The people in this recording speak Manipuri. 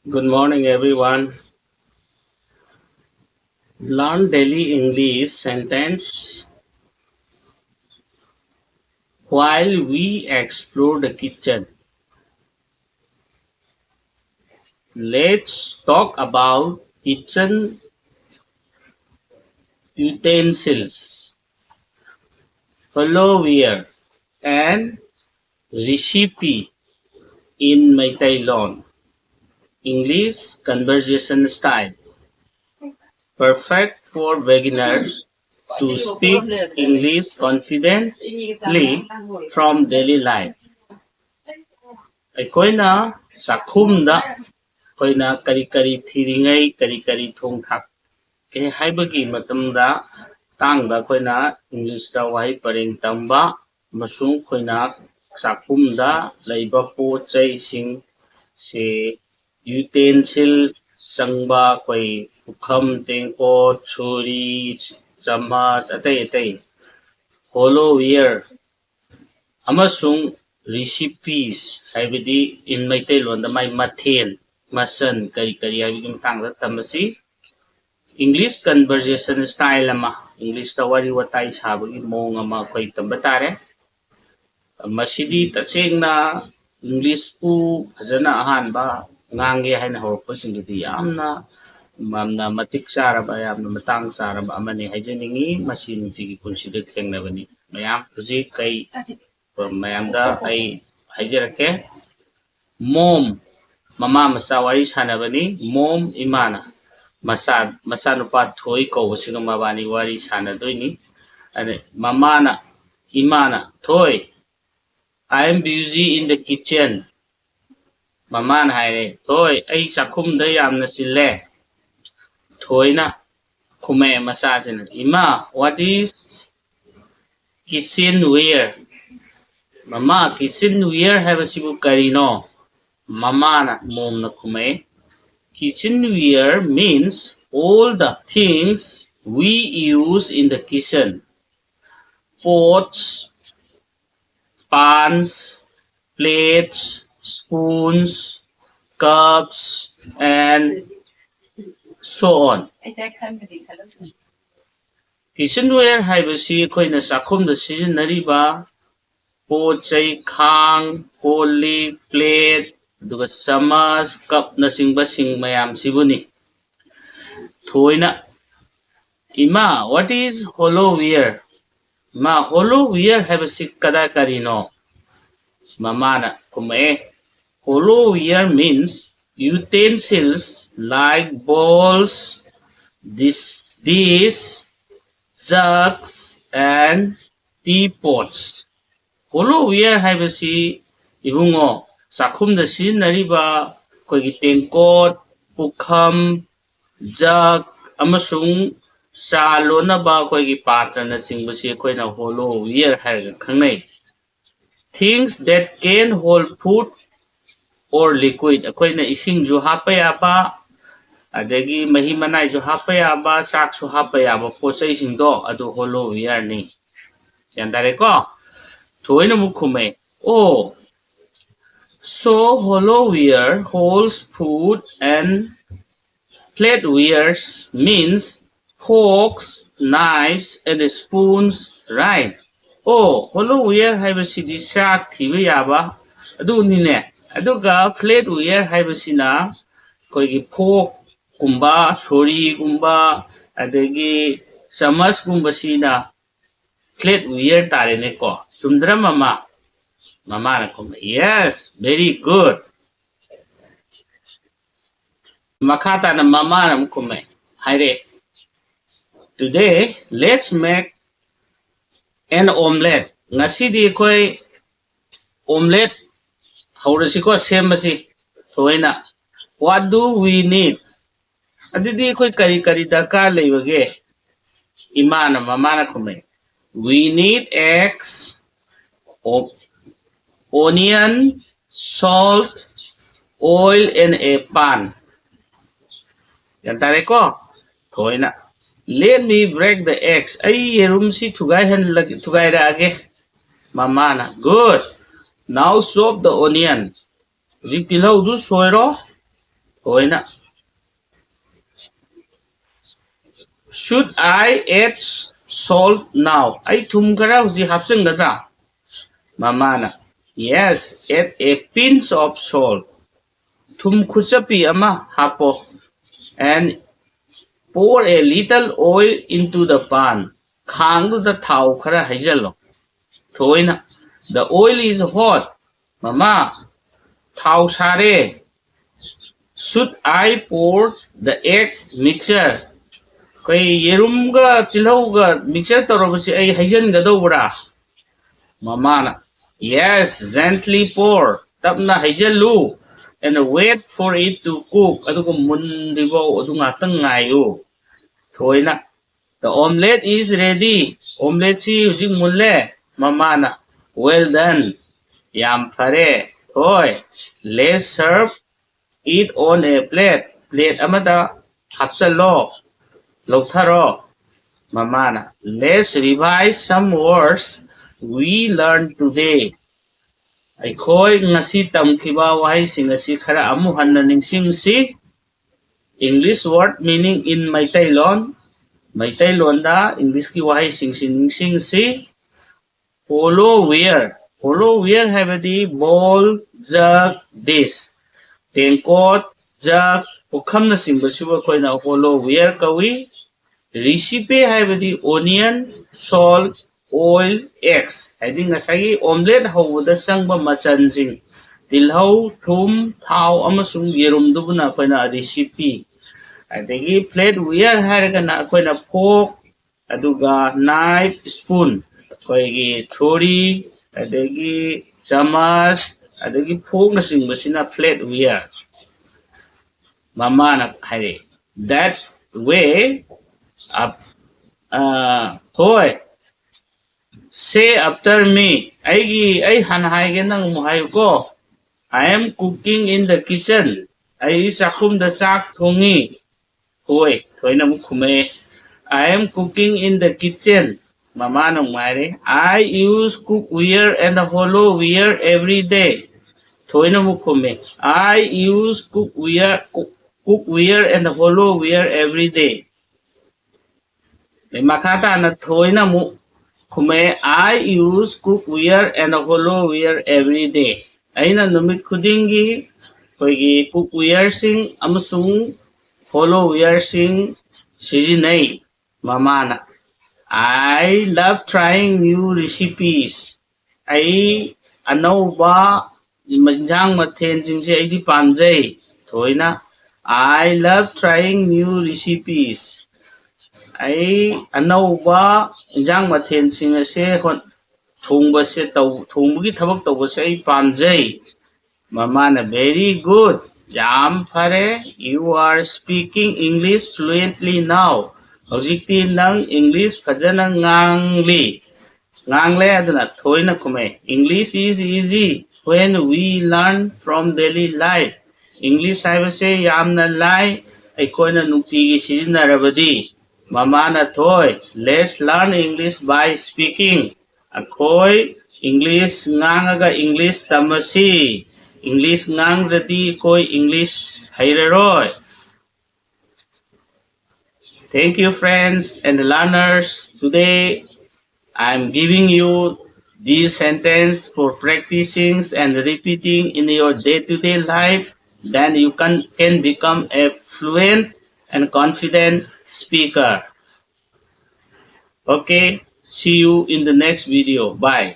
Good morning, everyone. Learn daily English sentence while we explore the kitchen. Let's talk about kitchen utensils, followware, and recipe in Meiteilon. English conversation style, perfect for beginners to speak English confidently from daily life. ꯑꯩꯈꯣꯏꯅ ꯆꯥꯛꯈꯨꯝꯗ ꯑꯩꯈꯣꯏꯅ ꯀꯔꯤ ꯀꯔꯤ ꯊꯤꯔꯤꯉꯩ ꯀꯔꯤ ꯀꯔꯤ ꯊꯣꯡ ꯊꯥꯛꯀꯦ ꯍꯥꯏꯕꯒꯤ ꯃꯇꯝꯗ ꯃꯇꯥꯡꯗ ꯑꯩꯈꯣꯏꯅ ꯏꯪꯂꯤꯁꯇ ꯋꯥꯍꯩ ꯄꯔꯦꯡ ꯇꯝꯕ ꯑꯃꯁꯨꯡ ꯑꯩꯈꯣꯏꯅ ꯆꯥꯛꯈꯨꯝꯗ ꯂꯩꯕ ꯄꯣꯠ ꯆꯩꯁꯤꯡ ꯁꯦ ꯌꯨꯇꯦꯟꯁꯤꯜ ꯆꯪꯕ ꯑꯩꯈꯣꯏ ꯄꯨꯈꯝ ꯇꯦꯡꯀꯣꯠ ꯁꯨꯔꯤ ꯆꯃꯆ ꯑꯇꯩ ꯑꯇꯩ ꯍꯣꯂꯣꯋꯤꯌꯔ ꯑꯃꯁꯨꯡ ꯔꯤꯁꯤꯄꯤꯁ ꯍꯥꯏꯕꯗꯤ ꯏꯟ ꯃꯩꯇꯩꯂꯣꯟꯗ ꯃꯥꯏ ꯃꯊꯦꯜ ꯃꯆꯜ ꯀꯔꯤ ꯀꯔꯤ ꯍꯥꯏꯕꯒꯤ ꯃꯇꯥꯡꯗ ꯇꯝꯕꯁꯤ ꯏꯪꯂꯤꯁ ꯀꯟꯚꯔꯖꯦꯁꯟ ꯁ꯭ꯇꯥꯏꯜ ꯑꯃ ꯏꯪꯂꯤꯁꯇ ꯋꯥꯔꯤ ꯋꯥꯇꯥꯏ ꯁꯥꯕꯒꯤ ꯃꯑꯣꯡ ꯑꯃ ꯑꯩꯈꯣꯏ ꯇꯝꯕ ꯇꯥꯔꯦ ꯃꯁꯤꯗꯤ ꯇꯁꯦꯡꯅ ꯏꯪꯂꯤꯁꯄꯨ ꯐꯖꯅ ꯑꯍꯥꯟꯕ ꯉꯥꯡꯒꯦ ꯍꯥꯏꯅ ꯍꯧꯔꯛꯄꯁꯤꯡꯒꯤꯗꯤ ꯌꯥꯝꯅ ꯃꯇꯤꯛ ꯆꯥꯔꯕ ꯌꯥꯝꯅ ꯃꯇꯥꯡ ꯆꯥꯔꯕ ꯑꯃꯅꯤ ꯍꯥꯏꯖꯅꯤꯡꯉꯤ ꯃꯁꯤ ꯅꯨꯡꯇꯤꯒꯤ ꯄꯨꯟꯁꯤꯗ ꯊꯦꯡꯅꯕꯅꯤ ꯃꯌꯥꯝ ꯍꯧꯖꯤꯛ ꯃꯌꯥꯝꯗ ꯑꯩ ꯍꯥꯏꯖꯔꯛꯀꯦ ꯃꯣꯝ ꯃꯃꯥ ꯃꯆꯥ ꯋꯥꯔꯤ ꯁꯥꯟꯅꯕꯅꯤ ꯃꯣꯝ ꯏꯃꯥꯅ ꯃꯆꯥꯅꯨꯄꯥ ꯊꯣꯏ ꯀꯧꯕꯁꯤꯒ ꯃꯕꯥꯅꯤ ꯋꯥꯔꯤ ꯁꯥꯟꯅꯗꯣꯏꯅꯤ ꯑꯗꯩ ꯃꯃꯥꯅ ꯏꯃꯥꯅ ꯊꯣꯏ I am busy in the kitchen. ꯃꯃꯥꯅ ꯍꯥꯏꯔꯦ ꯊꯣꯏ ꯑꯩ ꯆꯥꯛꯈꯨꯝꯗ ꯌꯥꯝꯅ ꯆꯤꯜꯂꯦ ꯊꯣꯏꯅ ꯈꯨꯝꯃꯛꯑꯦ ꯃꯆꯥꯁꯤꯅ ꯏꯃꯥ what is kitchenware ꯃꯃꯥ kitchenware ꯍꯥꯏꯕꯁꯤꯕꯨ ꯀꯔꯤꯅꯣ ꯃꯃꯥꯅ ꯃꯣꯝꯅ ꯈꯨꯝꯃꯛꯑꯦ kitchenware means all the things we use in the kitchen pots pans plates spoons cups and so on kitchenware ꯍꯥꯏꯕꯁꯤ ꯑꯩꯈꯣꯏꯅ ꯆꯥꯛꯈꯨꯝꯗ ꯁꯤꯖꯤꯟꯅꯔꯤꯕ ꯄꯣꯠ ꯆꯩ ꯈꯥꯡ ꯀꯣꯜ ꯂꯤꯛ ꯄ꯭ꯂꯦꯠ ꯑꯗꯨꯒ ꯆꯃꯆ ꯀꯞꯅꯆꯤꯡꯕꯁꯤꯡ ꯃꯌꯥꯝꯁꯤꯕꯨꯅꯤ ꯊꯣꯏꯅ ꯏꯃꯥ what is hollowware ꯏꯃꯥ hollowware ꯍꯥꯏꯕꯁꯤ ꯀꯔꯤꯅꯣ ꯃꯃꯥꯅ ꯈꯨꯝꯃꯛꯑꯦ hollowware means utensils like bowls dish jugs and teapots hollowware ꯍꯥꯏꯕꯁꯤ ꯏꯕꯨꯡꯉꯣ ꯆꯥꯛꯈꯨꯝꯗ ꯁꯤꯖꯤꯟꯅꯔꯤꯕ ꯑꯩꯈꯣꯏꯒꯤ ꯇꯦꯡꯀꯣꯠ ꯄꯨꯈꯝ ꯖꯛ ꯑꯃꯁꯨꯡ ꯆꯥ ꯂꯣꯟꯅꯕ ꯑꯩꯈꯣꯏꯒꯤ ꯄꯥꯇ꯭ꯔꯅꯆꯤꯡꯕꯁꯤ ꯑꯩꯈꯣꯏꯅ hollowware ꯍꯥꯏꯔꯒ ꯈꯪꯅꯩ things that can hold food or liquid ꯑꯩꯈꯣꯏꯅ ꯏꯁꯤꯡꯁꯨ ꯍꯥꯞꯄ ꯌꯥꯕ ꯑꯗꯒꯤ ꯃꯍꯤ ꯃꯅꯥꯏꯁꯨ ꯍꯥꯞꯄ ꯌꯥꯕ ꯆꯥꯛꯁꯨ ꯍꯥꯞꯄ ꯌꯥꯕ ꯄꯣꯠ ꯆꯩꯁꯤꯡꯗꯣ ꯑꯗꯨ hollowwareꯅꯤ ꯒ꯭ꯌꯥꯟ ꯇꯥꯔꯦꯀꯣ ꯊꯣꯏꯅ ꯑꯃꯨꯛ ꯈꯨꯝꯃꯦ oh so hollowware holds food and flatwares means forks knives and spoons right oh hollowware 하이버시디 싹 ꯊꯤꯕ ꯌꯥꯕ ꯑꯗꯨꯅꯤꯅꯦ ꯑꯗꯨꯒ flatware 하이버시나 거기 포크ꯒꯨꯝꯕ 소리ꯒꯨꯝꯕ ꯑꯗꯒꯤ ꯆꯃꯆꯒꯨꯝꯕꯁꯤꯅ flatware ꯇꯥꯔꯦꯅꯦꯀꯣ ꯆꯨꯝꯗ꯭ꯔꯥ ꯃꯃꯥꯅ ꯈꯨꯝꯃꯦ yes very good ꯃꯈꯥ ꯇꯥꯅ ꯃꯃꯥꯅ ꯑꯃꯨꯛ ꯈꯨꯝꯃꯦ ꯍꯥꯏꯔꯦ today let's make an omelette ngasi di khoi omelette haurasi ko sembasi thoina what do we need adidi khoi kari darkar leibage imana mamana khume we need eggs onion salt oil and a pan yantare ko thoina let me break the eggs ai yerum si thugai ra age mamana good now chop the onion ji tilau du soiro Hoina. Should I add salt now? Ay thum kara huji hapsen gadra. Mamana. Yes, add a pinch of salt. Thum khuchapi ama hapo. And pour a little oil into the pan. Khang the thau khara haijalo. Thoina. The oil is hot. Mama, thau sare. Should I pour the egg mixture? Kay yerumga tilhauga mixture tarobasi ay haijan gadobra. Mamana. Yes, gently pour. Tapna haijalu. And wait for it to cook. Adugo mundibo adu ngatang ngayo. Thoina. The omelette is ready. Omelette si hujing mulle. Mamana. Well done. Yam pare. Hoy. Let's serve it on a plate. Plate amada hapsalo. Lotharo. Mamana. Let's revise some words we learned today. Aikoy ngasi tamkiba wahaysing asi khara amu hanna ningsingsi. English word meaning in Meiteilon. Meiteilon da English ki wahaysing ningsingsi. Follow where. Follow where habadi bowl, jug, dish. Tengkot, jug, pukham na singbasiba koy na follow where kawi. Recipe habadi onion, salt, oil, eggs. Hadi ngasagi omelette hawda sangba machanjing. Tilhau, thum, thau amasung yerum dubuna koy na recipe. Adagi plate where haraga na koy na fork, aduga knife, spoon. Koy gi thori, adagi chamas, adagi fork na singbasina plate where. Mama na hari. That way up hoy say after me ay hanhay nang muhay ko. I am cooking in the kitchen. Ay sakum da sak thongi. Hoy na mo kume. I am cooking in the kitchen. Mama nang mare. I use cookware and hollowware every day. Na mo kume. I use cookware and hollowware every day. Makata na thoina mu kume I use cookware and hollowware every day. Aina numit kudingi koigi cookware sing amasung hollowware sing sijinay. Mamana. I love trying new recipes. Ay anauba manjang mathen jingse ay di pamjay. Thoina. I love trying new recipes. Ay anauba injang mathen sing ase hon thongba se taw thongbugi thabak tawba se ay pamjay. Mamana very good. Jam phare you are speaking English fluently now. Hojikti nang English phajana ngangli. Ngangle aduna thoina kume. English is easy when we learn from daily life. English haibase yamna lai aikoina nutigi sijinarabadi. Mamana thoy, let's learn English by speaking. Akoy English ngangaga English tamasi. English ngangradi koy English hairaroy. Thank you friends and learners. Today I'm giving you this sentence for practicing and repeating in your day-to-day life. Then you can become a fluent and confident speaker. Okay, see you in the next video. Bye.